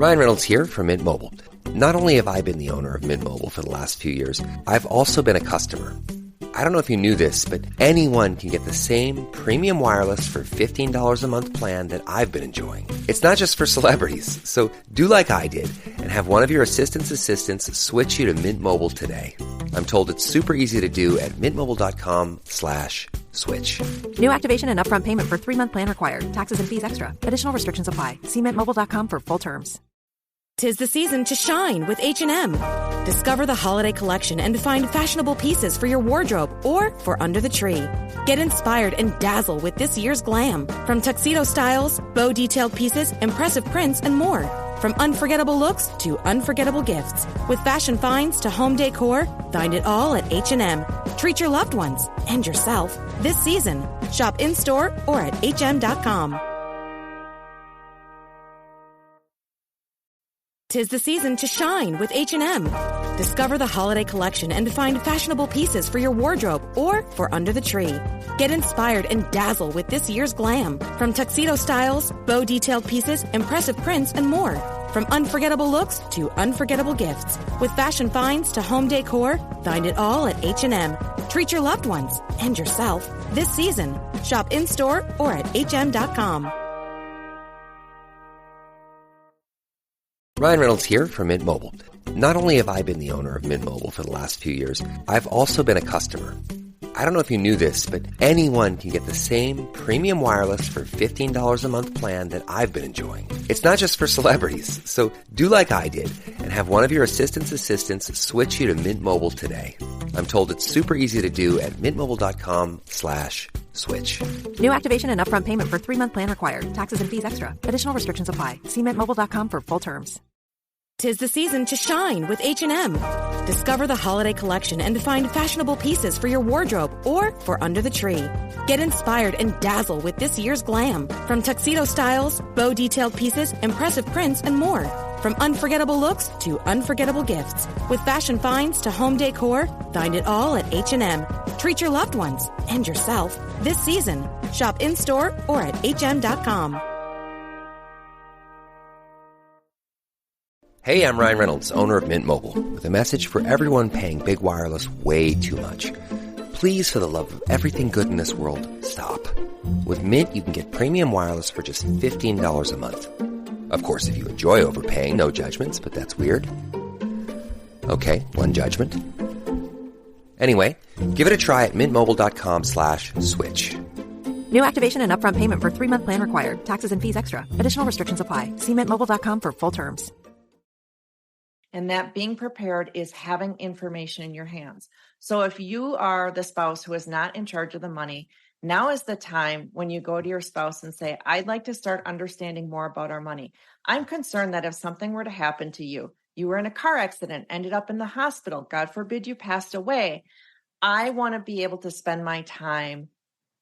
Ryan Reynolds here from Mint Mobile. Not only have I been the owner of Mint Mobile for the last few years, I've also been a customer. I don't know if you knew this, but anyone can get the same premium wireless for $15 a month plan that I've been enjoying. It's not just for celebrities, so do like I did and have one of your assistants switch you to Mint Mobile today. I'm told it's super easy to do at mintmobile.com/switch. New activation and upfront payment for 3-month plan required. Taxes and fees extra. Additional restrictions apply. See mintmobile.com for full terms. 'Tis the season to shine with H&M. Discover the holiday collection and find fashionable pieces for your wardrobe or for under the tree. Get inspired and dazzle with this year's glam. From tuxedo styles, bow detailed pieces, impressive prints, and more. From unforgettable looks to unforgettable gifts. With fashion finds to home decor, find it all at H&M. Treat your loved ones and yourself this season. Shop in-store or at hm.com. 'Tis the season to shine with H&M. Discover the holiday collection and find fashionable pieces for your wardrobe or for under the tree. Get inspired and dazzle with this year's glam. From tuxedo styles, bow detailed pieces, impressive prints, and more. From unforgettable looks to unforgettable gifts. With fashion finds to home decor, find it all at H&M. Treat your loved ones and yourself this season. Shop in-store or at hm.com. Ryan Reynolds here from Mint Mobile. Not only have I been the owner of Mint Mobile for the last few years, I've also been a customer. I don't know if you knew this, but anyone can get the same premium wireless for $15 a month plan that I've been enjoying. It's not just for celebrities, so do like I did and have one of your assistants switch you to Mint Mobile today. I'm told it's super easy to do at mintmobile.com/switch. New activation and upfront payment for 3-month plan required. Taxes and fees extra. Additional restrictions apply. See mintmobile.com for full terms. 'Tis the season to shine with H&M. Discover the holiday collection and find fashionable pieces for your wardrobe or for under the tree. Get inspired and dazzle with this year's glam. From tuxedo styles, bow detailed pieces, impressive prints, and more. From unforgettable looks to unforgettable gifts. With fashion finds to home decor, find it all at H&M. Treat your loved ones and yourself this season. Shop in-store or at hm.com. Hey, I'm Ryan Reynolds, owner of Mint Mobile, with a message for everyone paying big wireless way too much. Please, for the love of everything good in this world, stop. With Mint, you can get premium wireless for just $15 a month. Of course, if you enjoy overpaying, no judgments, but that's weird. Okay, one judgment. Anyway, give it a try at mintmobile.com/switch. New activation and upfront payment for 3-month plan required. Taxes and fees extra. Additional restrictions apply. See mintmobile.com for full terms. And that being prepared is having information in your hands. So if you are the spouse who is not in charge of the money, now is the time when you go to your spouse and say, I'd like to start understanding more about our money. I'm concerned that if something were to happen to you, you were in a car accident, ended up in the hospital, God forbid you passed away, I want to be able to spend my time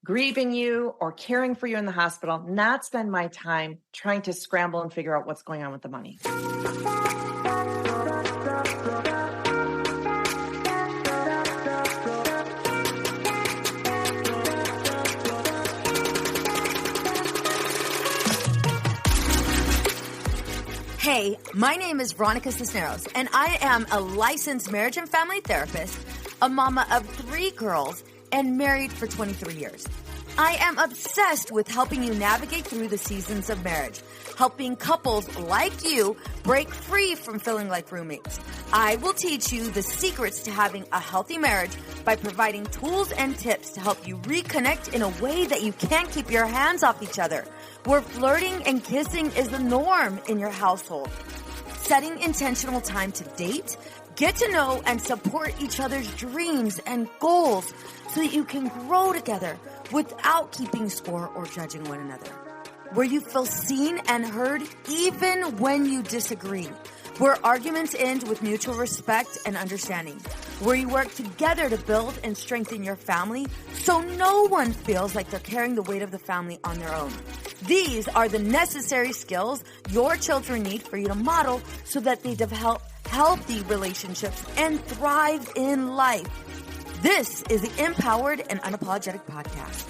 grieving you or caring for you in the hospital, not spend my time trying to scramble and figure out what's going on with the money. Hey, my name is Veronica Cisneros, and I am a licensed marriage and family therapist, a mama of 3 girls, and married for 23 years. I am obsessed with helping you navigate through the seasons of marriage, helping couples like you break free from feeling like roommates. I will teach you the secrets to having a healthy marriage by providing tools and tips to help you reconnect in a way that you can't keep your hands off each other, where flirting and kissing is the norm in your household. Setting intentional time to date, get to know and support each other's dreams and goals so that you can grow together without keeping score or judging one another. Where you feel seen and heard even when you disagree. Where arguments end with mutual respect and understanding. Where you work together to build and strengthen your family so no one feels like they're carrying the weight of the family on their own. These are the necessary skills your children need for you to model so that they develop healthy relationships and thrive in life. This is the Empowered and Unapologetic Podcast.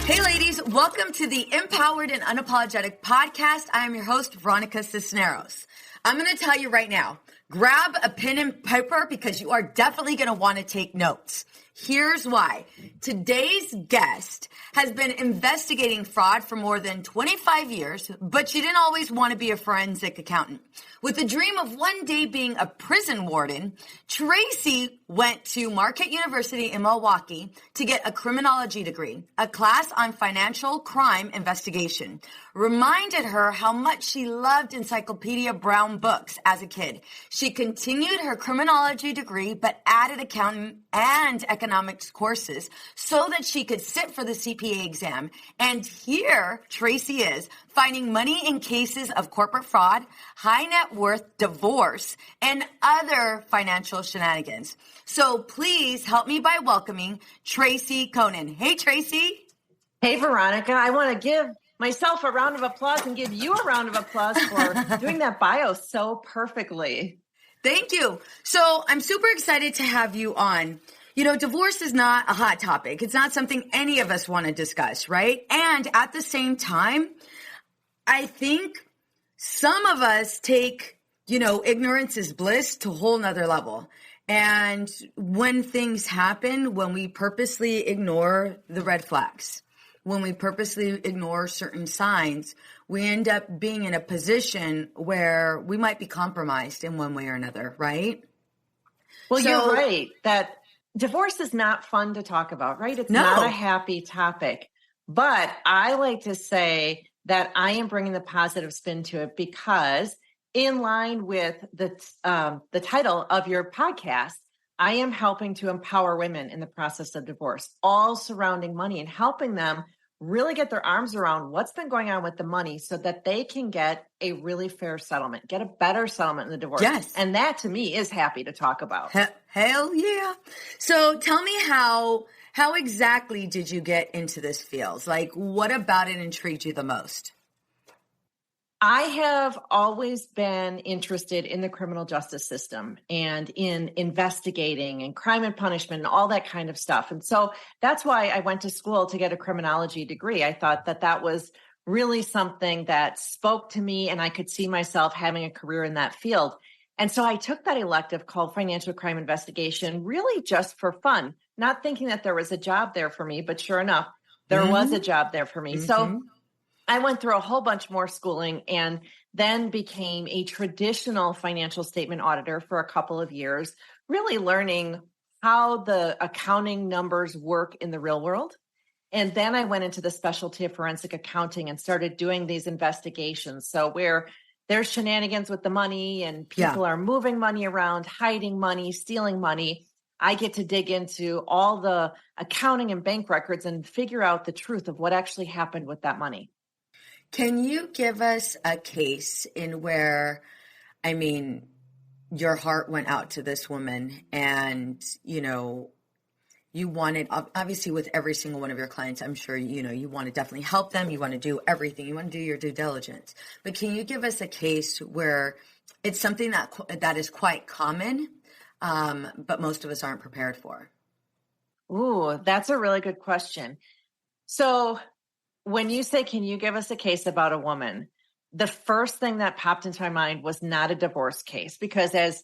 Hey ladies, welcome to the Empowered and Unapologetic podcast. I am your host, Veronica Cisneros. I'm going to tell you right now, grab a pen and paper because you are definitely going to want to take notes. Here's why. Today's guest has been investigating fraud for more than 25 years, but she didn't always want to be a forensic accountant. With the dream of one day being a prison warden, Tracy went to Marquette University in Milwaukee to get a criminology degree. A class on financial crime investigation reminded her how much she loved Encyclopedia Brown books as a kid. She continued her criminology degree, but added accounting and economics courses so that she could sit for the CPA exam. And here Tracy is, finding money in cases of corporate fraud, high net worth, divorce, and other financial shenanigans. So please help me by welcoming Tracy Coenen. Hey, Tracy. Hey, Veronica. I want to give myself a round of applause and give you a round of applause for doing that bio so perfectly. Thank you. So I'm super excited to have you on. You know, divorce is not a hot topic. It's not something any of us want to discuss, right? And at the same time, I think some of us take, ignorance is bliss to a whole nother level. And when things happen, when we purposely ignore the red flags, when we purposely ignore certain signs, we end up being in a position where we might be compromised in one way or another, right? Well, you're right that divorce is not fun to talk about, right? It's not a happy topic. But I like to say that I am bringing the positive spin to it because in line with the title of your podcast, I am helping to empower women in the process of divorce, all surrounding money and helping them really get their arms around what's been going on with the money so that they can get a really fair settlement, get a better settlement in the divorce. Yes. And that to me is happy to talk about. Hell yeah. So tell me how exactly did you get into this field? Like, what about it intrigued you the most? I have always been interested in the criminal justice system and in investigating and crime and punishment and all that kind of stuff. And so that's why I went to school to get a criminology degree. I thought that that was really something that spoke to me and I could see myself having a career in that field. And so I took that elective called financial crime investigation really just for fun, not thinking that there was a job there for me, but sure enough, there was a job there for me. So I went through a whole bunch more schooling and then became a traditional financial statement auditor for a couple of years, really learning how the accounting numbers work in the real world. And then I went into the specialty of forensic accounting and started doing these investigations. So where there's shenanigans with the money and people are moving money around, hiding money, stealing money, I get to dig into all the accounting and bank records and figure out the truth of what actually happened with that money. Can you give us a case in where, your heart went out to this woman and, you wanted, obviously with every single one of your clients, I'm sure, you want to definitely help them. You want to do everything. You want to do your due diligence. But can you give us a case where it's something that is quite common, but most of us aren't prepared for? Ooh, that's a really good question. So when you say, can you give us a case about a woman? The first thing that popped into my mind was not a divorce case, because as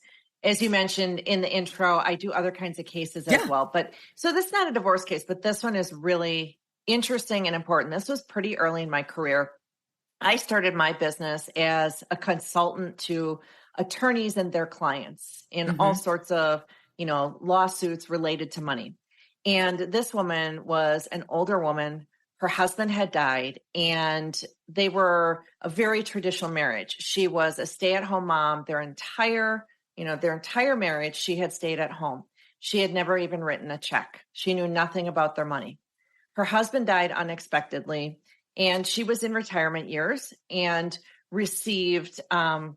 you mentioned in the intro, I do other kinds of cases as well. But so this is not a divorce case, but this one is really interesting and important. This was pretty early in my career. I started my business as a consultant to attorneys and their clients in all sorts of, lawsuits related to money. And this woman was an older woman. Her husband had died and they were a very traditional marriage. She was a stay-at-home mom. Their entire marriage, she had stayed at home. She had never even written a check. She knew nothing about their money. Her husband died unexpectedly and she was in retirement years and received, a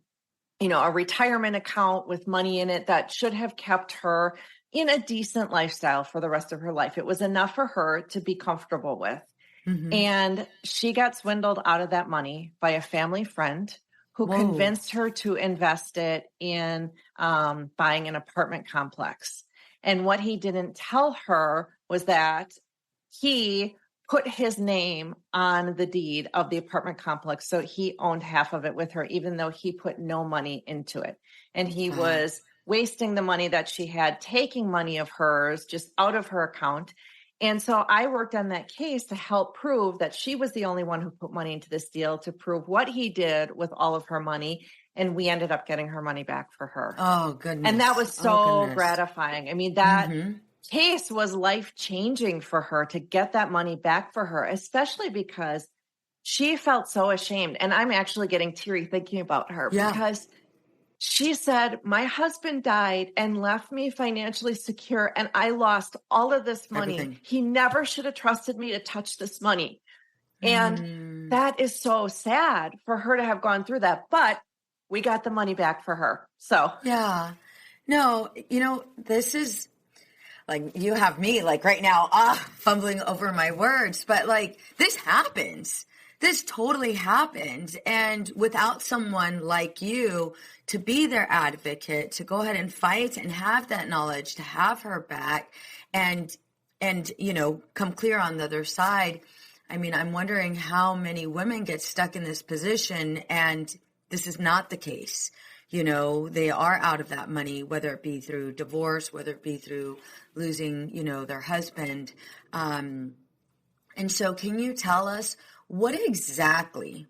retirement account with money in it that should have kept her in a decent lifestyle for the rest of her life. It was enough for her to be comfortable with. And she got swindled out of that money by a family friend who convinced her to invest it in buying an apartment complex. And what he didn't tell her was that he put his name on the deed of the apartment complex. So he owned half of it with her, even though he put no money into it. And he was wasting the money that she had, taking money of hers just out of her account. And so I worked on that case to help prove that she was the only one who put money into this deal, to prove what he did with all of her money. And we ended up getting her money back for her. Oh, goodness. And that was so gratifying. I mean, that case was life-changing for her, to get that money back for her, especially because she felt so ashamed. And I'm actually getting teary thinking about her because she said, my husband died and left me financially secure, and I lost all of this money. Everything. He never should have trusted me to touch this money. And that is so sad for her to have gone through that. But we got the money back for her. So yeah. No, this is like, you have me like right now, fumbling over my words, but like, this happens. This totally happens. And without someone like you to be their advocate, to go ahead and fight and have that knowledge, to have her back and, come clear on the other side. I mean, I'm wondering how many women get stuck in this position, and this is not the case. They are out of that money, whether it be through divorce, whether it be through losing, their husband. And so can you tell us what exactly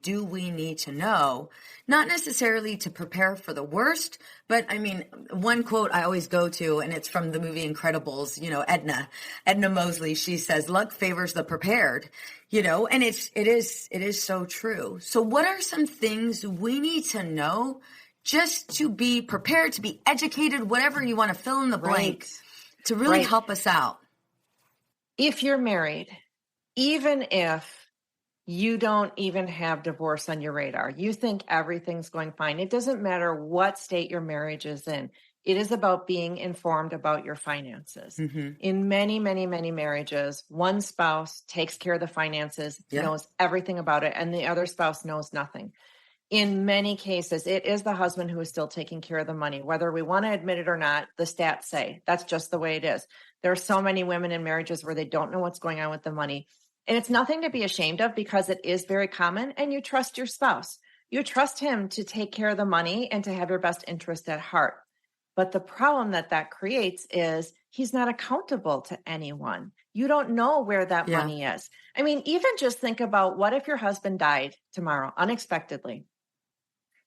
do we need to know? Not necessarily to prepare for the worst, but I mean, one quote I always go to, and it's from the movie Incredibles, Edna Mosley, she says, luck favors the prepared, and it is so true. So what are some things we need to know just to be prepared, to be educated, whatever you want to fill in the blank, to really help us out? If you're married, even if you don't even have divorce on your radar, you think everything's going fine. It doesn't matter what state your marriage is in. It is about being informed about your finances. In many, many, many marriages, one spouse takes care of the finances, knows everything about it, and the other spouse knows nothing. In many cases, it is the husband who is still taking care of the money. Whether we want to admit it or not, the stats say that's just the way it is. There are so many women in marriages where they don't know what's going on with the money. And it's nothing to be ashamed of, because it is very common, and you trust your spouse. You trust him to take care of the money and to have your best interest at heart. But the problem that creates is he's not accountable to anyone. You don't know where that money is. I mean, even just think about, what if your husband died tomorrow unexpectedly?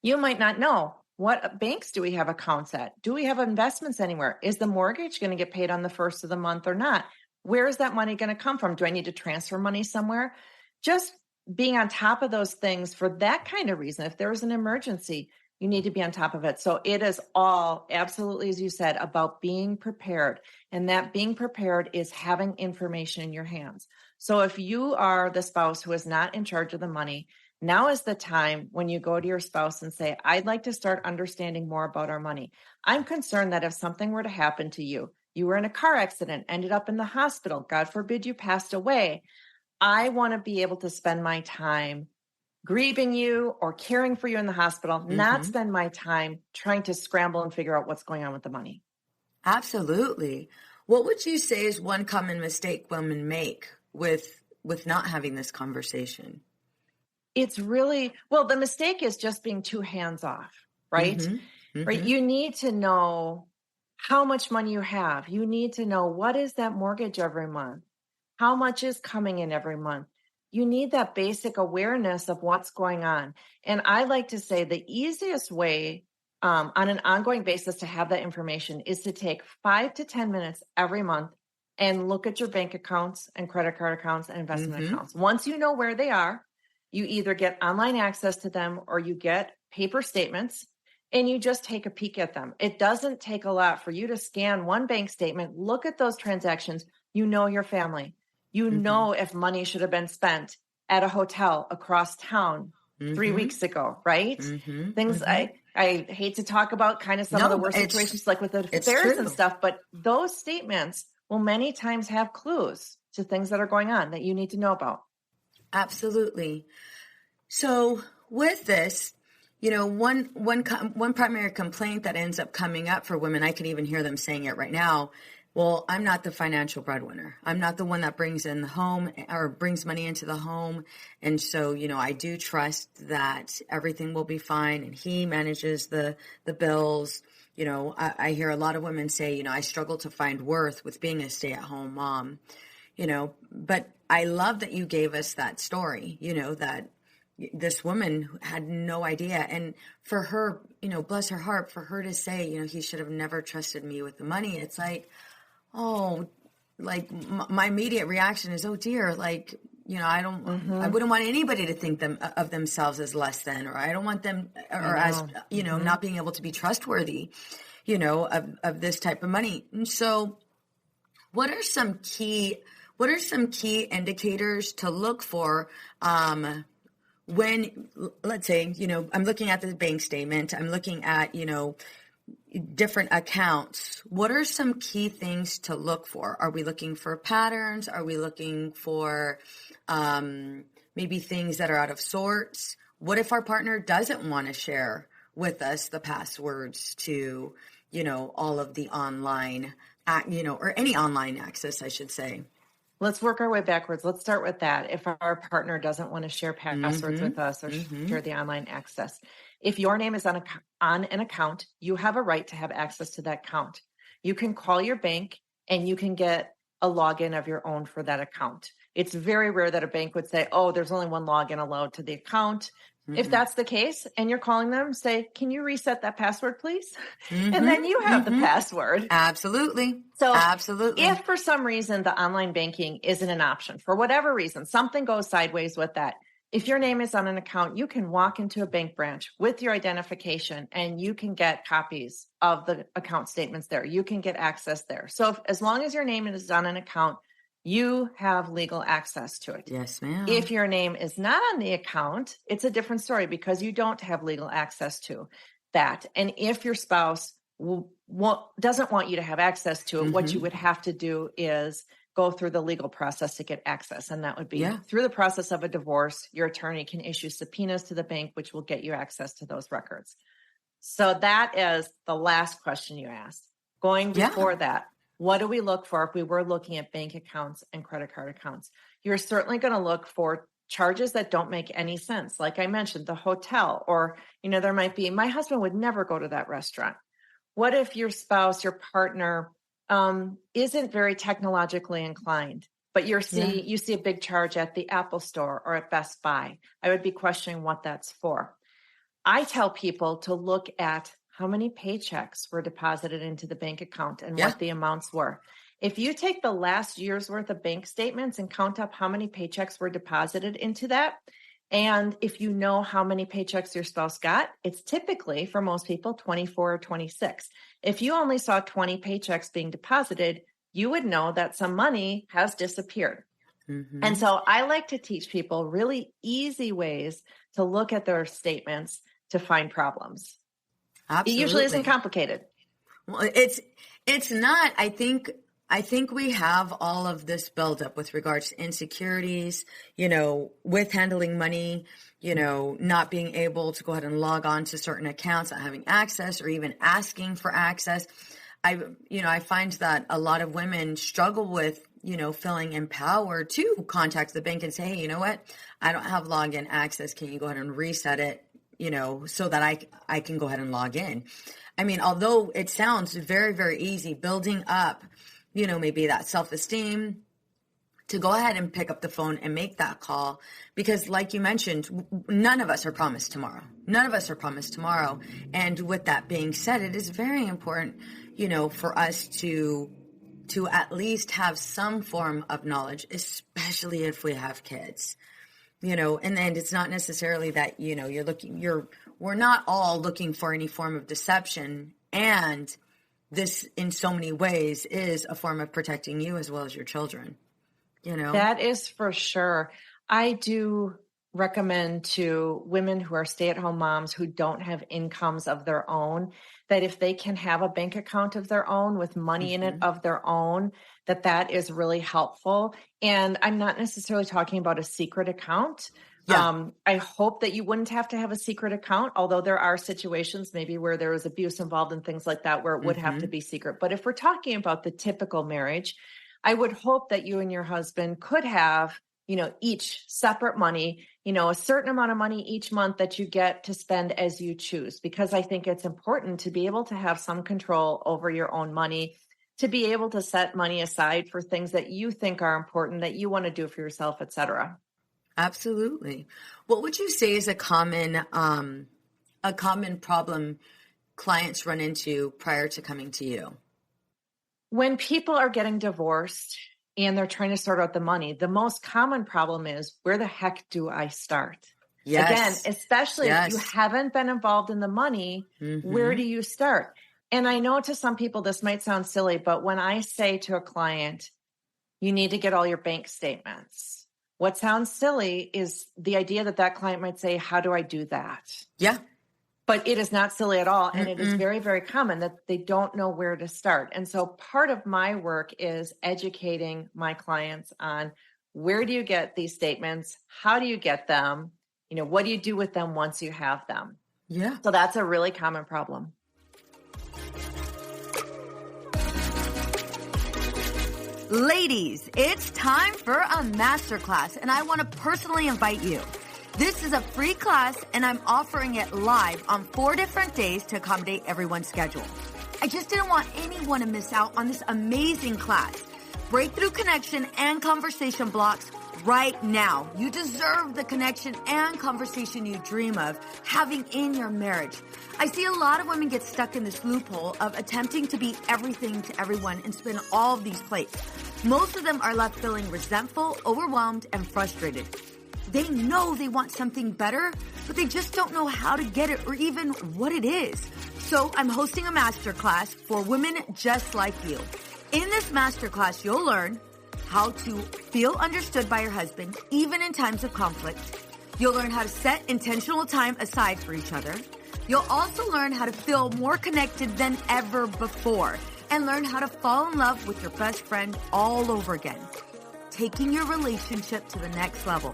You might not know. What banks do we have accounts at? Do we have investments anywhere? Is the mortgage going to get paid on the first of the month or not? Where is that money going to come from? Do I need to transfer money somewhere? Just being on top of those things for that kind of reason. If there is an emergency, you need to be on top of it. So it is all absolutely, as you said, about being prepared. And that being prepared is having information in your hands. So if you are the spouse who is not in charge of the money, now is the time when you go to your spouse and say, I'd like to start understanding more about our money. I'm concerned that if something were to happen to you, you were in a car accident, ended up in the hospital, God forbid you passed away, I want to be able to spend my time grieving you or caring for you in the hospital, not spend my time trying to scramble and figure out what's going on with the money. Absolutely. What would you say is one common mistake women make with not having this conversation? It's really, well, the mistake is just being too hands off, right? Right. You need to know how much money you have. You need to know, what is that mortgage every month? How much is coming in every month? You need that basic awareness of what's going on. And I like to say the easiest way on an ongoing basis to have that information is to take 5 to 10 minutes every month and look at your bank accounts and credit card accounts and investment accounts. Once you know where they are, you either get online access to them or you get paper statements, and you just take a peek at them. It doesn't take a lot for you to scan one bank statement, look at those transactions. You know your family. You know if money should have been spent at a hotel across town 3 weeks ago, right? Things I hate to talk about, kind of some of the worst situations, like with the affairs and stuff, but those statements will many times have clues to things that are going on that you need to know about. Absolutely. So with this, one primary complaint that ends up coming up for women, I can even hear them saying it right now. well, I'm not the financial breadwinner. I'm not the one that brings in the home or brings money into the home. And so, I do trust that everything will be fine and he manages the bills. I hear a lot of women say, I struggle to find worth with being a stay-at-home mom, but I love that you gave us that story, that this woman had no idea. And for her, bless her heart, for her to say, he should have never trusted me with the money. It's like, oh, like my immediate reaction is, oh dear, like, I wouldn't want anybody to think of themselves as less than, or I don't want them, or as, not being able to be trustworthy, of this type of money. And so what are some key indicators to look for, when, let's say, I'm looking at the bank statement, I'm looking at, different accounts. What are some key things to look for? Are we looking for patterns? Are we looking for maybe things that are out of sorts? What if our partner doesn't want to share with us the passwords to, all of the online, or any online access, I should say? Let's work our way backwards. Let's start with that. If our partner doesn't want to share passwords with us or share the online access, if your name is on an account, you have a right to have access to that account. You can call your bank and you can get a login of your own for that account. It's very rare that a bank would say, oh, there's only one login allowed to the account. If that's the case and you're calling them, say, can you reset that password, please? And then you have the password. Absolutely. So absolutely. If for some reason the online banking isn't an option, for whatever reason, something goes sideways with that, if your name is on an account, you can walk into a bank branch with your identification and you can get copies of the account statements there. You can get access there. So as long as your name is on an account, you have legal access to it. Yes, ma'am. If your name is not on the account, it's a different story because you don't have legal access to that. And if your spouse doesn't want you to have access to it, what you would have to do is go through the legal process to get access. And that would be through the process of a divorce. Your attorney can issue subpoenas to the bank, which will get you access to those records. So that is the last question you asked. Going before that, what do we look for if we were looking at bank accounts and credit card accounts? You're certainly going to look for charges that don't make any sense. Like I mentioned, the hotel, or, there might be, my husband would never go to that restaurant. What if your spouse, your partner, isn't very technologically inclined, but you see a big charge at the Apple store or at Best Buy? I would be questioning what that's for. I tell people to look at how many paychecks were deposited into the bank account and what the amounts were. If you take the last year's worth of bank statements and count up how many paychecks were deposited into that, and if you know how many paychecks your spouse got, it's typically, for most people, 24 or 26. If you only saw 20 paychecks being deposited, you would know that some money has disappeared. And so I like to teach people really easy ways to look at their statements to find problems. Absolutely. It usually isn't complicated. Well, it's not. I think we have all of this buildup with regards to insecurities, with handling money, not being able to go ahead and log on to certain accounts, not having access, or even asking for access. I find that a lot of women struggle with, feeling empowered to contact the bank and say, hey, you know what? I don't have login access. Can you go ahead and reset it? So that I can go ahead and log in. I mean, although it sounds very, very easy, building up, maybe that self-esteem to go ahead and pick up the phone and make that call, because like you mentioned, none of us are promised tomorrow. None of us are promised tomorrow. And with that being said, it is very important, for us to at least have some form of knowledge, especially if we have kids. And then it's not necessarily that, we're not all looking for any form of deception. And this, in so many ways, is a form of protecting you as well as your children, That is for sure. I do recommend to women who are stay-at-home moms who don't have incomes of their own, that if they can have a bank account of their own with money in it of their own, that is really helpful. And I'm not necessarily talking about a secret account, Yeah. I hope that you wouldn't have to have a secret account, although there are situations maybe where there was abuse involved and things like that, where it would have to be secret. But if we're talking about the typical marriage, I would hope that you and your husband could have, each separate money, a certain amount of money each month that you get to spend as you choose, because I think it's important to be able to have some control over your own money, to be able to set money aside for things that you think are important, that you want to do for yourself, et cetera. Absolutely. What would you say is a common problem clients run into prior to coming to you? When people are getting divorced and they're trying to sort out the money, the most common problem is, where the heck do I start? Yes. Again, especially if you haven't been involved in the money, where do you start? And I know to some people this might sound silly, but when I say to a client, you need to get all your bank statements, what sounds silly is the idea that that client might say, how do I do that? Yeah. But it is not silly at all. And it is very, very common that they don't know where to start. And so part of my work is educating my clients on, where do you get these statements? How do you get them? What do you do with them once you have them? Yeah. So that's a really common problem. Ladies, it's time for a masterclass, and I want to personally invite you. This is a free class, and I'm offering it live on 4 different days to accommodate everyone's schedule. I just didn't want anyone to miss out on this amazing class. Breakthrough connection and conversation blocks right now. You deserve the connection and conversation you dream of having in your marriage. I see a lot of women get stuck in this loophole of attempting to be everything to everyone and spin all of these plates. Most of them are left feeling resentful, overwhelmed, and frustrated. They know they want something better, but they just don't know how to get it or even what it is. So I'm hosting a masterclass for women just like you. In this masterclass, you'll learn how to feel understood by your husband, even in times of conflict. You'll learn how to set intentional time aside for each other. You'll also learn how to feel more connected than ever before and learn how to fall in love with your best friend all over again, taking your relationship to the next level.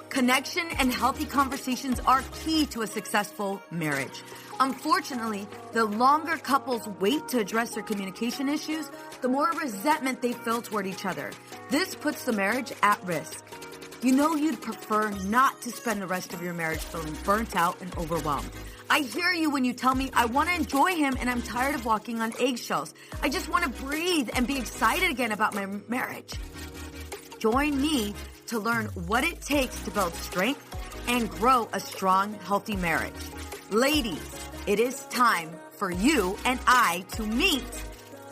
Connection and healthy conversations are key to a successful marriage. Unfortunately, the longer couples wait to address their communication issues, the more resentment they feel toward each other. This puts the marriage at risk. You know you'd prefer not to spend the rest of your marriage feeling burnt out and overwhelmed. I hear you when you tell me, I want to enjoy him and I'm tired of walking on eggshells. I just want to breathe and be excited again about my marriage. Join me to learn what it takes to build strength and grow a strong, healthy marriage. Ladies, it is time for you and I to meet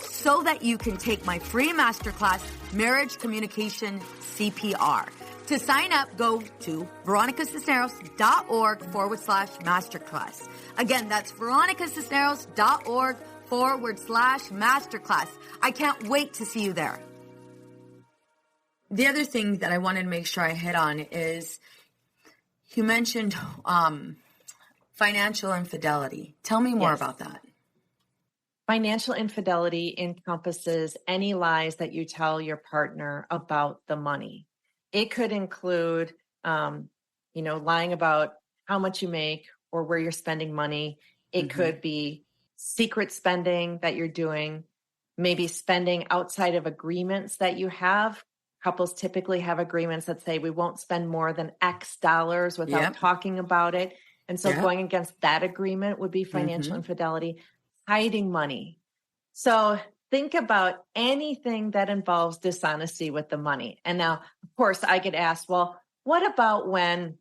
so that you can take my free masterclass, Marriage Communication CPR. To sign up, go to veronicacisneros.org/masterclass. Again, that's veronicacisneros.org/masterclass. I can't wait to see you there. The other thing that I wanted to make sure I hit on is you mentioned financial infidelity. Tell me more about that. Financial infidelity encompasses any lies that you tell your partner about the money. It could include, lying about how much you make or where you're spending money. It could be secret spending that you're doing, maybe spending outside of agreements that you have. Couples typically have agreements that say we won't spend more than X dollars without talking about it. And so going against that agreement would be financial infidelity. Hiding money. So think about anything that involves dishonesty with the money. And now, of course, I get asked, well, what about when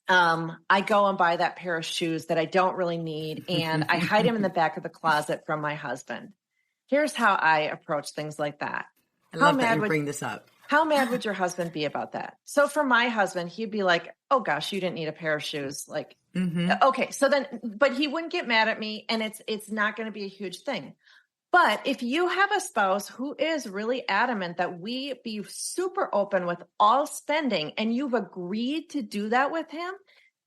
I go and buy that pair of shoes that I don't really need and I hide them in the back of the closet from my husband? Here's how I approach things like that. I love that you bring this up. How mad would your husband be about that? So for my husband, he'd be like, oh gosh, you didn't need a pair of shoes. Like, okay, so then, but he wouldn't get mad at me and it's not going to be a huge thing. But if you have a spouse who is really adamant that we be super open with all spending and you've agreed to do that with him,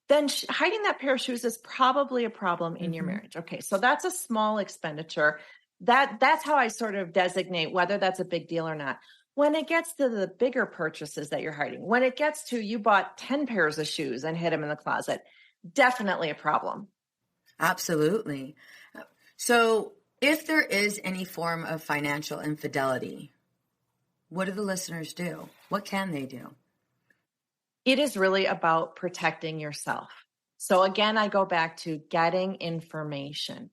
then hiding that pair of shoes is probably a problem in your marriage. Okay, so that's a small expenditure. That's how I sort of designate whether that's a big deal or not. When it gets to the bigger purchases that you're hiding, when it gets to you bought 10 pairs of shoes and hid them in the closet, definitely a problem. Absolutely. So if there is any form of financial infidelity, what do the listeners do? What can they do? It is really about protecting yourself. So again, I go back to getting information.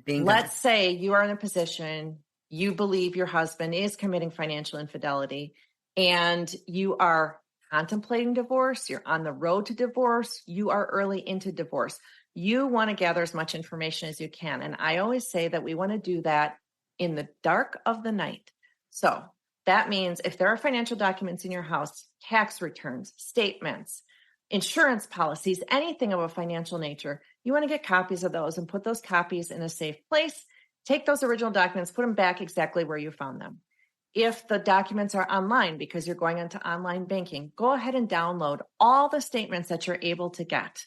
Bingo. Let's say you are in a position, you believe your husband is committing financial infidelity, and you are contemplating divorce, you're on the road to divorce, you are early into divorce. You want to gather as much information as you can. And I always say that we want to do that in the dark of the night. So that means if there are financial documents in your house, tax returns, statements, insurance policies, anything of a financial nature, you want to get copies of those and put those copies in a safe place. Take those original documents, put them back exactly where you found them. If the documents are online because you're going into online banking, go ahead and download all the statements that you're able to get.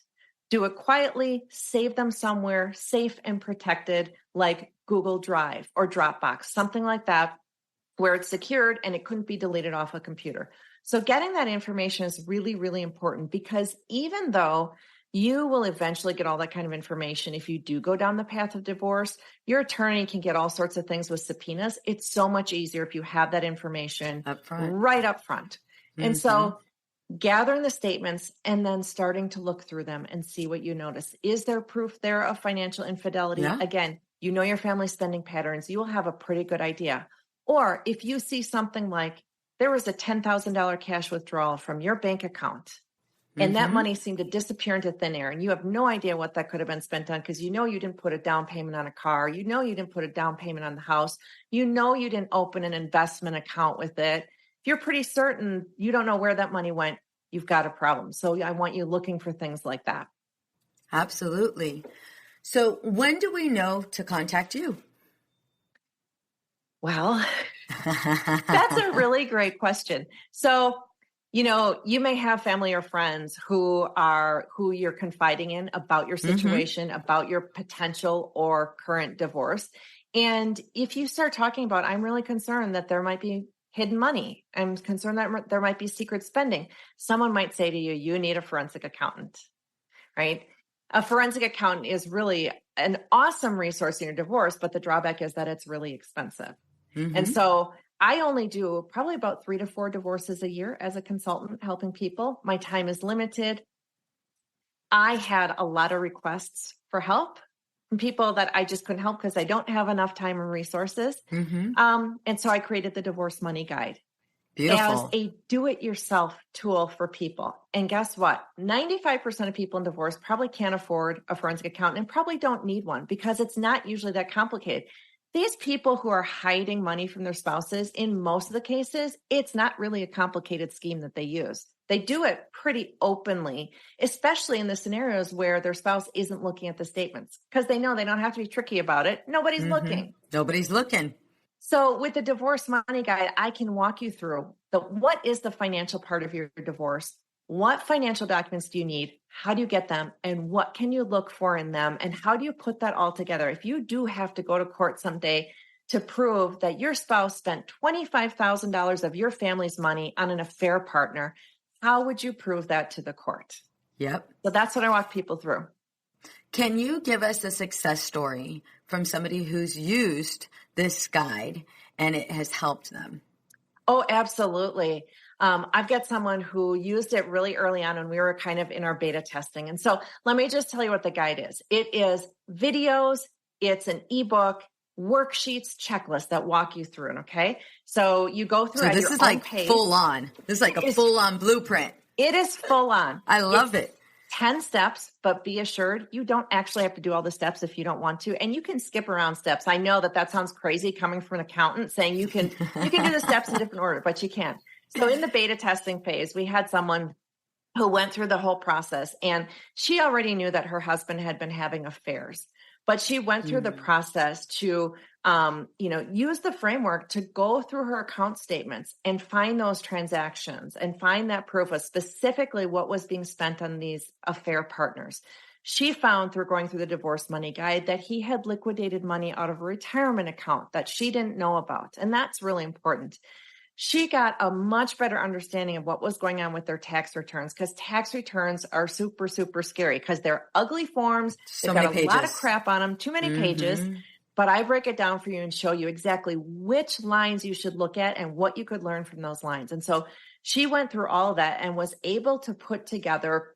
Do it quietly, save them somewhere safe and protected like Google Drive or Dropbox, something like that, where it's secured and it couldn't be deleted off a computer. So getting that information is really, really important, because even though you will eventually get all that kind of information, if you do go down the path of divorce, your attorney can get all sorts of things with subpoenas. It's so much easier if you have that information right up front. Mm-hmm. And so gathering the statements and then starting to look through them and see what you notice. Is there proof there of financial infidelity? Yeah. Again, you know your family's spending patterns. You will have a pretty good idea. Or if you see something like there was a $10,000 cash withdrawal from your bank account, and that money seemed to disappear into thin air, and you have no idea what that could have been spent on, because you know you didn't put a down payment on a car, you know you didn't put a down payment on the house, you know you didn't open an investment account with it. If you're pretty certain you don't know where that money went, you've got a problem. So I want you looking for things like that. Absolutely. So when do we know to contact you? Well, that's a really great question. So, you know, you may have family or friends who you're confiding in about your situation, about your potential or current divorce. And if you start talking about, I'm really concerned that there might be hidden money, I'm concerned that there might be secret spending, someone might say to you, you need a forensic accountant, right? A forensic accountant is really an awesome resource in your divorce, but the drawback is that it's really expensive. And so I only do probably about 3 to 4 divorces a year as a consultant helping people. My time is limited. I had a lot of requests for help from people that I just couldn't help because I don't have enough time and resources. And so I created the Divorce Money Guide. Beautiful. As a do-it-yourself tool for people. And guess what? 95% of people in divorce probably can't afford a forensic accountant and probably don't need one, because it's not usually that complicated. These people who are hiding money from their spouses, in most of the cases, it's not really a complicated scheme that they use. They do it pretty openly, especially in the scenarios where their spouse isn't looking at the statements, because they know they don't have to be tricky about it. Nobody's looking. Nobody's looking. So with the Divorce Money Guide, I can walk you through what is the financial part of your divorce? What financial documents do you need? How do you get them? And what can you look for in them? And how do you put that all together? If you do have to go to court someday to prove that your spouse spent $25,000 of your family's money on an affair partner, how would you prove that to the court? Yep. So that's what I walk people through. Can you give us a success story from somebody who's used this guide and it has helped them? Oh, absolutely. I've got someone who used it really early on when we were kind of in our beta testing. And so let me just tell you what the guide is. It is videos. It's an ebook, worksheets, checklists that walk you through it. Okay. So you go through. So this is like full on. This is like a full on blueprint. It is full on. I love it. 10 steps, but be assured you don't actually have to do all the steps if you don't want to. And you can skip around steps. I know that sounds crazy coming from an accountant saying you can do the steps in different order, but you can. So in the beta testing phase, we had someone who went through the whole process, and she already knew that her husband had been having affairs, but she went through the process to, use the framework to go through her account statements and find those transactions and find that proof of specifically what was being spent on these affair partners. She found through going through the Divorce Money Guide that he had liquidated money out of a retirement account that she didn't know about. And that's really important. she got a much better understanding of what was going on with their tax returns, because tax returns are super, super scary because they're ugly forms. So They've got many a lot of pages. crap on them, too many pages. But I break it down for you and show you exactly which lines you should look at and what you could learn from those lines. And so she went through all of that and was able to put together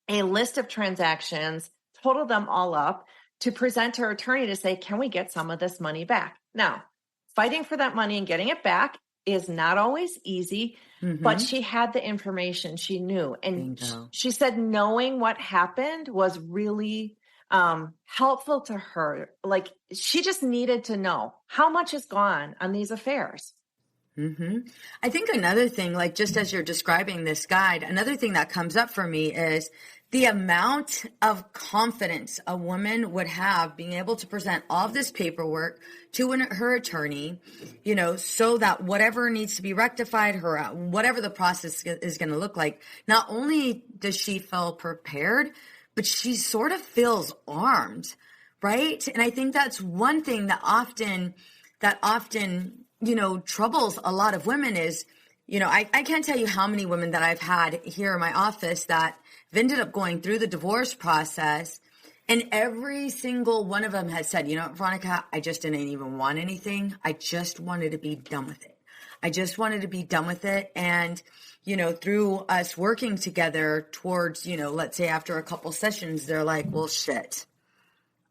a list of transactions, total them all up to present to her attorney to say, can we get some of this money back? Now, fighting for that money and getting it back is not always easy, but she had the information, she knew. And she said knowing what happened was really helpful to her. Like, she just needed to know how much is gone on these affairs. I think another thing, like just as you're describing this guide, another thing that comes up for me is the amount of confidence a woman would have being able to present all of this paperwork to her attorney, you know, so that whatever needs to be rectified, whatever the process is going to look like, not only does she feel prepared, but she sort of feels armed, right? And I think that's one thing that often, you know, troubles a lot of women is, you know, I can't tell you how many women that I've had here in my office that have ended up going through the divorce process, and every single one of them has said, you know, Veronica, I just didn't even want anything. I just wanted to be done with it. I just wanted to be done with it. And, you know, through us working together towards, you know, let's say after a couple sessions, they're like, well, shit.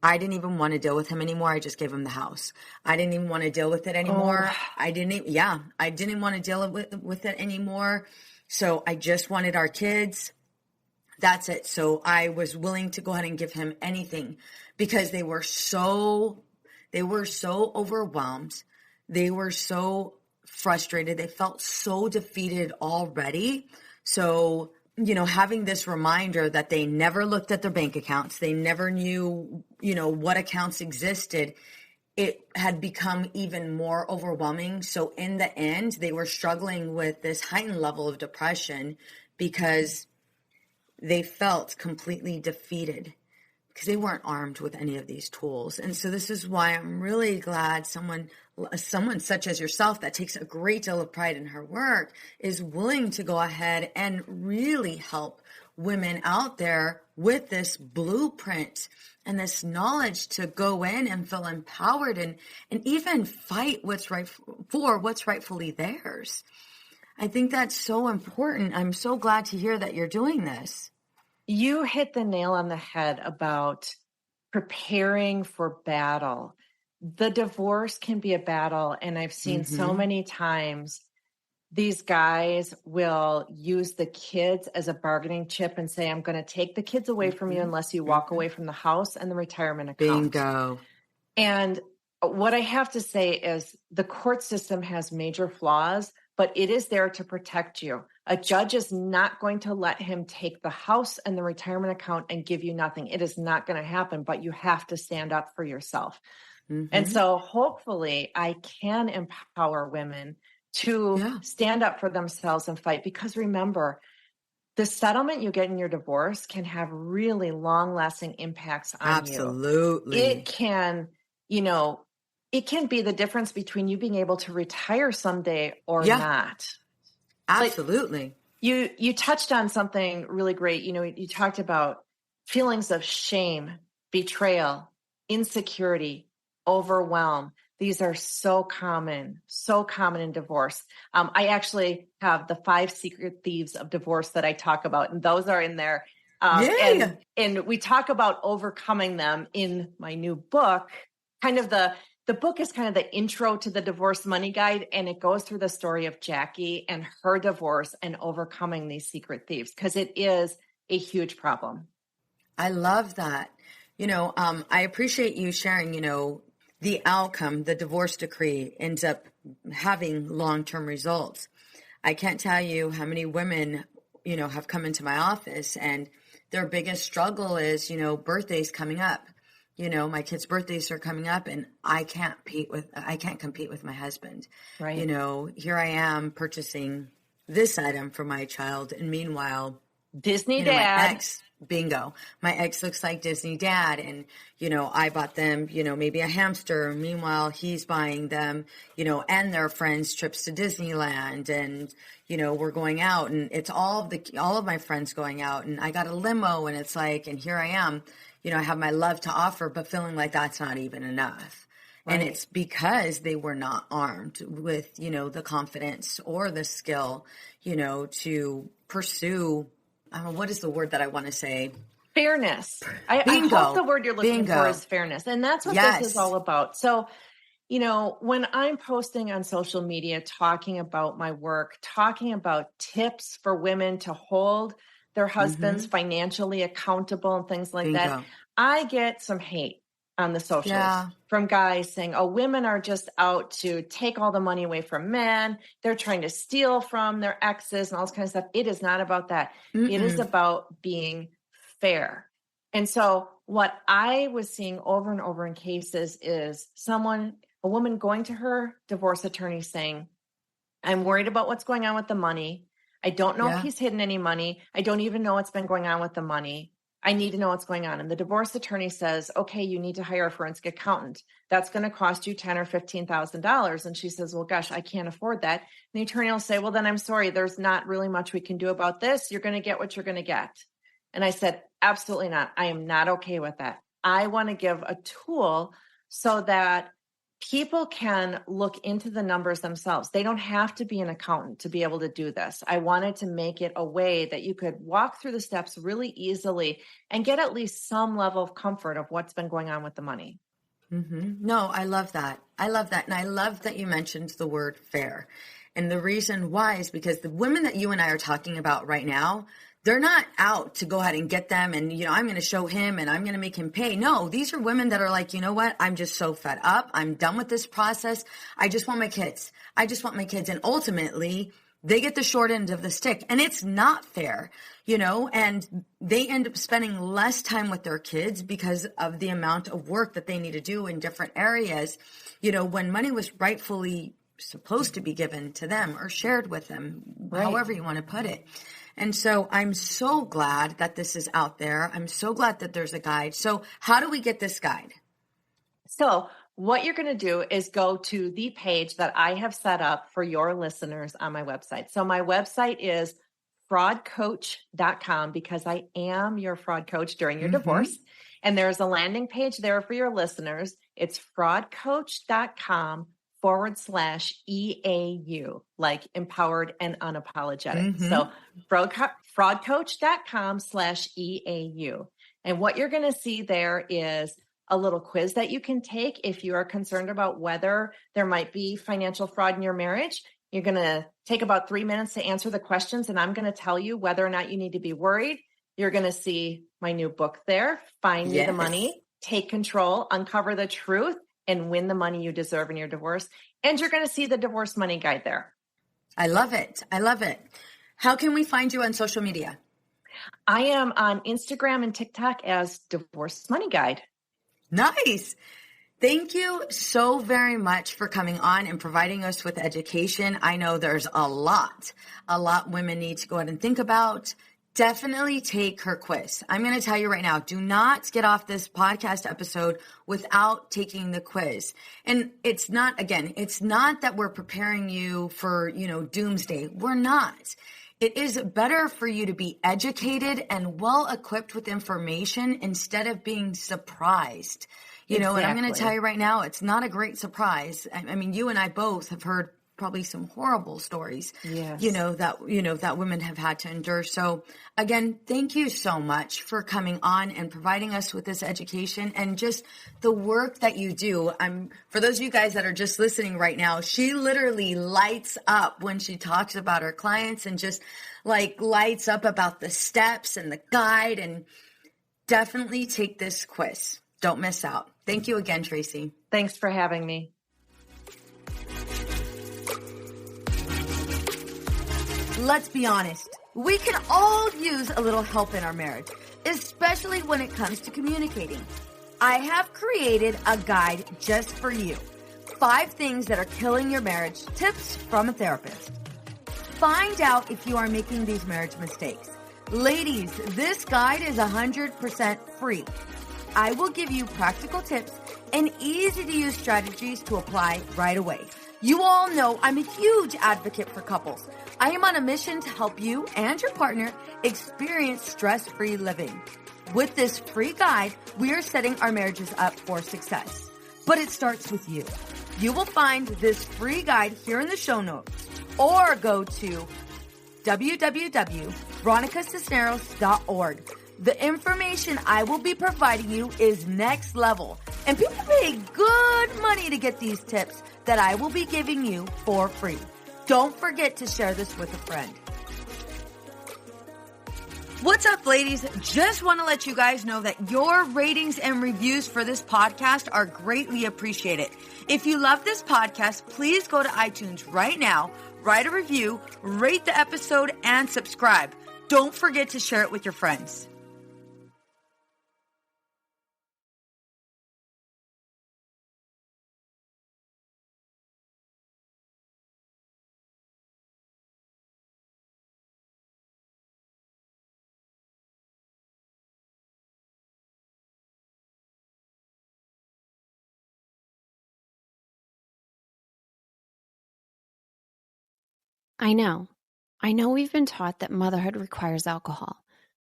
I didn't even want to deal with him anymore. I just gave him the house. I didn't even want to deal with it anymore. I didn't want to deal with it anymore. So I just wanted our kids. That's it. So I was willing to go ahead and give him anything because they were so overwhelmed. They were so frustrated. They felt so defeated already. So, you know, having this reminder that they never looked at their bank accounts, they never knew, you know, what accounts existed, it had become even more overwhelming. So in the end, they were struggling with this heightened level of depression because they felt completely defeated because they weren't armed with any of these tools. And so this is why I'm really glad someone such as yourself that takes a great deal of pride in her work is willing to go ahead and really help women out there with this blueprint and this knowledge to go in and feel empowered and even fight what's rightfully theirs. I think that's so important. I'm so glad to hear that you're doing this. You hit the nail on the head about preparing for battle. The divorce can be a battle. And I've seen so many times these guys will use the kids as a bargaining chip and say, I'm going to take the kids away from you unless you walk away from the house and the retirement account. Bingo. And what I have to say is the court system has major flaws, but it is there to protect you. A judge is not going to let him take the house and the retirement account and give you nothing. It is not going to happen, but you have to stand up for yourself. And so hopefully I can empower women to stand up for themselves and fight, because remember, the settlement you get in your divorce can have really long-lasting impacts on you. Absolutely. It can, you know, it can be the difference between you being able to retire someday or not. Absolutely. But you touched on something really great. You know, you talked about feelings of shame, betrayal, insecurity, overwhelm. These are so common in divorce. I actually have the 5 secret thieves of divorce that I talk about, and those are in there. And we talk about overcoming them in my new book. Kind of the book is kind of the intro to the divorce money guide, and it goes through the story of Jackie and her divorce and overcoming these secret thieves, because it is a huge problem. I love that. You know, I appreciate you sharing, you know, the outcome, the divorce decree ends up having long-term results. I can't tell you how many women, you know, have come into my office and their biggest struggle is, you know, birthdays coming up. You know, my kids' birthdays are coming up and I can't compete with my husband. Right. You know, here I am purchasing this item for my child. And meanwhile, Disney You know, dad. Bingo. My ex looks like Disney dad. And, you know, I bought them, you know, maybe a hamster. Meanwhile, he's buying them, you know, and their friends trips to Disneyland. And, you know, we're going out and it's all of my friends going out, and I got a limo, and it's like, and here I am, you know, I have my love to offer, but feeling like that's not even enough. Right. And it's because they were not armed with, you know, the confidence or the skill, you know, to pursue, what is the word that I want to say? Fairness. I hope the word you're looking for is fairness. And that's what this is all about. So, you know, when I'm posting on social media, talking about my work, talking about tips for women to hold their husbands financially accountable and things like that, I get some hate on the socials from guys saying, oh, women are just out to take all the money away from men. They're trying to steal from their exes and all this kind of stuff. It is not about that. It is about being fair. And so what I was seeing over and over in cases is a woman going to her divorce attorney saying, I'm worried about what's going on with the money. I don't know if he's hidden any money. I don't even know what's been going on with the money. I need to know what's going on. And the divorce attorney says, okay, you need to hire a forensic accountant. That's going to cost you $10,000 or $15,000. And she says, well, gosh, I can't afford that. And the attorney will say, well, then I'm sorry, there's not really much we can do about this. You're going to get what you're going to get. And I said, absolutely not. I am not okay with that. I want to give a tool so that people can look into the numbers themselves. They don't have to be an accountant to be able to do this. I wanted to make it a way that you could walk through the steps really easily and get at least some level of comfort of what's been going on with the money. No, I love that. I love that. And I love that you mentioned the word fair. And the reason why is because the women that you and I are talking about right now, they're not out to go ahead and get them and, you know, I'm going to show him and I'm going to make him pay. No, these are women that are like, you know what? I'm just so fed up. I'm done with this process. I just want my kids. And ultimately, they get the short end of the stick. And it's not fair, you know, and they end up spending less time with their kids because of the amount of work that they need to do in different areas, you know, when money was rightfully supposed to be given to them or shared with them, however you want to put it. And so I'm so glad that this is out there. I'm so glad that there's a guide. So how do we get this guide? So what you're going to do is go to the page that I have set up for your listeners on my website. So my website is fraudcoach.com because I am your fraud coach during your divorce. And there's a landing page there for your listeners. It's fraudcoach.com/EAU, like empowered and unapologetic. So fraudcoach.com/EAU. And what you're going to see there is a little quiz that you can take if you are concerned about whether there might be financial fraud in your marriage. You're going to take about 3 minutes to answer the questions, and I'm going to tell you whether or not you need to be worried. You're going to see my new book there, Find Me the Money, Take Control, Uncover the Truth, and Win the Money You Deserve in Your Divorce. And you're going to see the divorce money guide there. I love it. I love it. How can we find you on social media? I am on Instagram and TikTok as Divorce Money Guide. Nice. Thank you so very much for coming on and providing us with education. I know there's a lot women need to go ahead and think about. Definitely take her quiz. I'm going to tell you right now, do not get off this podcast episode without taking the quiz. And it's not that we're preparing you for, you know, doomsday. We're not. It is better for you to be educated and well equipped with information instead of being surprised. You know, and I'm going to tell you right now, it's not a great surprise. I mean, you and I both have heard probably some horrible stories, that women have had to endure. So again, thank you so much for coming on and providing us with this education and just the work that you do. For those of you guys that are just listening right now, she literally lights up when she talks about her clients and just like lights up about the steps and the guide, and definitely take this quiz. Don't miss out. Thank you again, Tracy. Thanks for having me. Let's be honest. We can all use a little help in our marriage, especially when it comes to communicating. I have created a guide just for you. 5 things that are killing your marriage, tips from a therapist. Find out if you are making these marriage mistakes. Ladies, this guide is 100% free. I will give you practical tips and easy-to-use strategies to apply right away. You all know I'm a huge advocate for couples. I am on a mission to help you and your partner experience stress-free living. With this free guide, we are setting our marriages up for success. But it starts with you. You will find this free guide here in the show notes, or go to www.veronicacisneros.org. The information I will be providing you is next level, and people pay good money to get these tips that I will be giving you for free. Don't forget to share this with a friend. What's up, ladies? Just want to let you guys know that your ratings and reviews for this podcast are greatly appreciated. If you love this podcast, please go to iTunes right now, write a review, rate the episode, and subscribe. Don't forget to share it with your friends. I know. I know we've been taught that motherhood requires alcohol.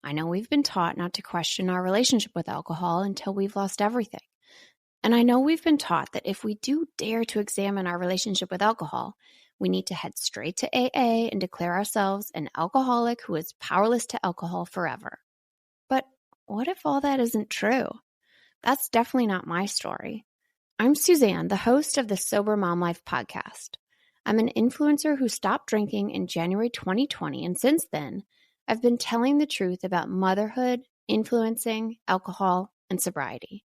I know we've been taught not to question our relationship with alcohol until we've lost everything. And I know we've been taught that if we do dare to examine our relationship with alcohol, we need to head straight to AA and declare ourselves an alcoholic who is powerless to alcohol forever. But what if all that isn't true? That's definitely not my story. I'm Suzanne, the host of the Sober Mom Life podcast. I'm an influencer who stopped drinking in January 2020, and since then, I've been telling the truth about motherhood, influencing, alcohol, and sobriety.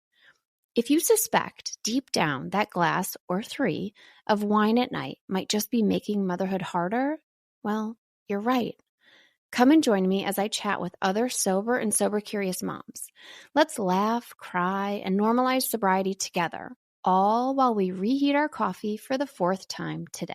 If you suspect deep down that glass or 3 of wine at night might just be making motherhood harder, well, you're right. Come and join me as I chat with other sober and sober-curious moms. Let's laugh, cry, and normalize sobriety together, all while we reheat our coffee for the 4th time today.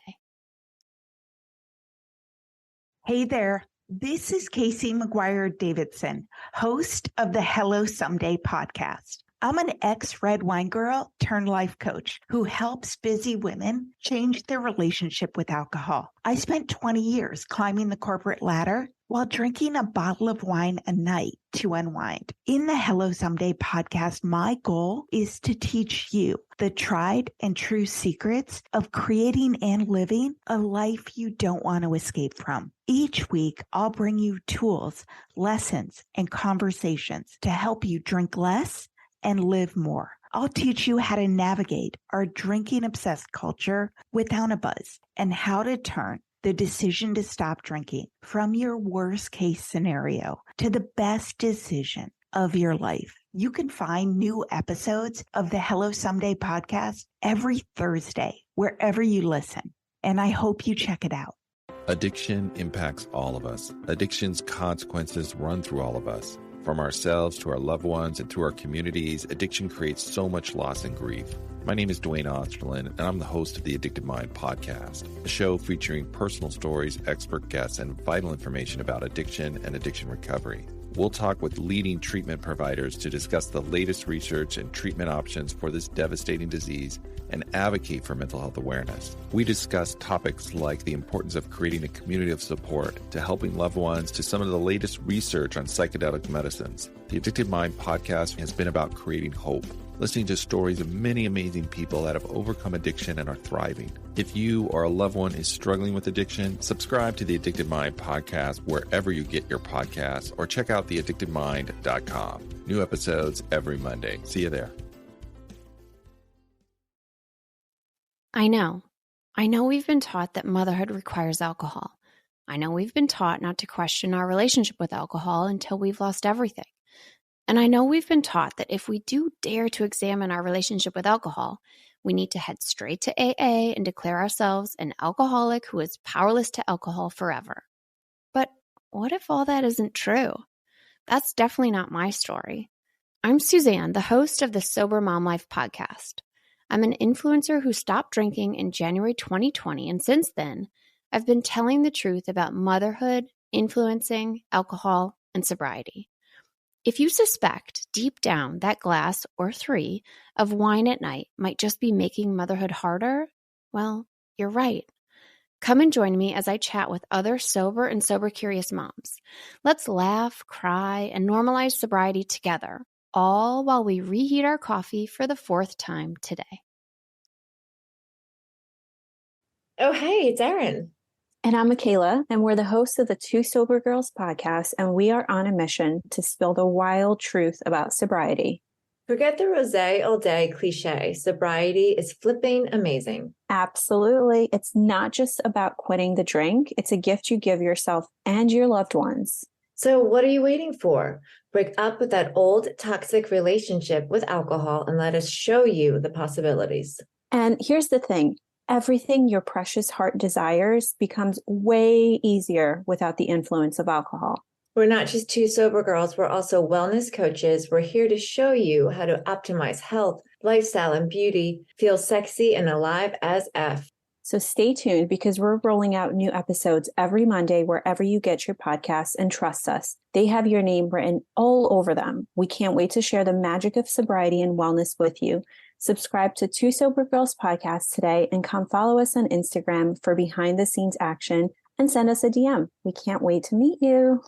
Hey there, this is Casey McGuire Davidson, host of the Hello Someday podcast. I'm an ex-red wine girl turned life coach who helps busy women change their relationship with alcohol. I spent 20 years climbing the corporate ladder while drinking a bottle of wine a night to unwind. In the Hello Someday podcast, my goal is to teach you the tried and true secrets of creating and living a life you don't want to escape from. Each week, I'll bring you tools, lessons, and conversations to help you drink less and live more. I'll teach you how to navigate our drinking-obsessed culture without a buzz and how to turn the decision to stop drinking from your worst case scenario to the best decision of your life. You can find new episodes of the Hello Someday podcast every Thursday, wherever you listen. And I hope you check it out. Addiction impacts all of us. Addiction's consequences run through all of us. From ourselves to our loved ones and through our communities, addiction creates so much loss and grief. My name is Dwayne Osterlin, and I'm the host of the Addicted Mind podcast, a show featuring personal stories, expert guests, and vital information about addiction and addiction recovery. We'll talk with leading treatment providers to discuss the latest research and treatment options for this devastating disease and advocate for mental health awareness. We discuss topics like the importance of creating a community of support to helping loved ones to some of the latest research on psychedelic medicines. The Addicted Mind podcast has been about creating hope, listening to stories of many amazing people that have overcome addiction and are thriving. If you or a loved one is struggling with addiction, subscribe to the Addicted Mind podcast wherever you get your podcasts, or check out theaddictedmind.com. New episodes every Monday. See you there. I know. I know we've been taught that motherhood requires alcohol. I know we've been taught not to question our relationship with alcohol until we've lost everything. And I know we've been taught that if we do dare to examine our relationship with alcohol, we need to head straight to AA and declare ourselves an alcoholic who is powerless to alcohol forever. But what if all that isn't true? That's definitely not my story. I'm Suzanne, the host of the Sober Mom Life podcast. I'm an influencer who stopped drinking in January 2020, and since then, I've been telling the truth about motherhood, influencing, alcohol, and sobriety. If you suspect deep down that glass or 3 of wine at night might just be making motherhood harder, well, you're right. Come and join me as I chat with other sober and sober-curious moms. Let's laugh, cry, and normalize sobriety together, all while we reheat our coffee for the 4th time today. Oh, hey, it's Erin. And I'm Michaela, and we're the hosts of the Two Sober Girls podcast, and we are on a mission to spill the wild truth about sobriety. Forget the rosé all day cliche. Sobriety is flipping amazing. Absolutely. It's not just about quitting the drink. It's a gift you give yourself and your loved ones. So what are you waiting for? Break up with that old toxic relationship with alcohol and let us show you the possibilities. And here's the thing. Everything your precious heart desires becomes way easier without the influence of alcohol. We're not just two sober girls, we're also wellness coaches. We're here to show you how to optimize health, lifestyle, and beauty, feel sexy and alive as F. So stay tuned because we're rolling out new episodes every Monday wherever you get your podcasts, and trust us, they have your name written all over them. We can't wait to share the magic of sobriety and wellness with you. Subscribe to Two Sober Girls podcast today and come follow us on Instagram for behind the scenes action and send us a DM. We can't wait to meet you.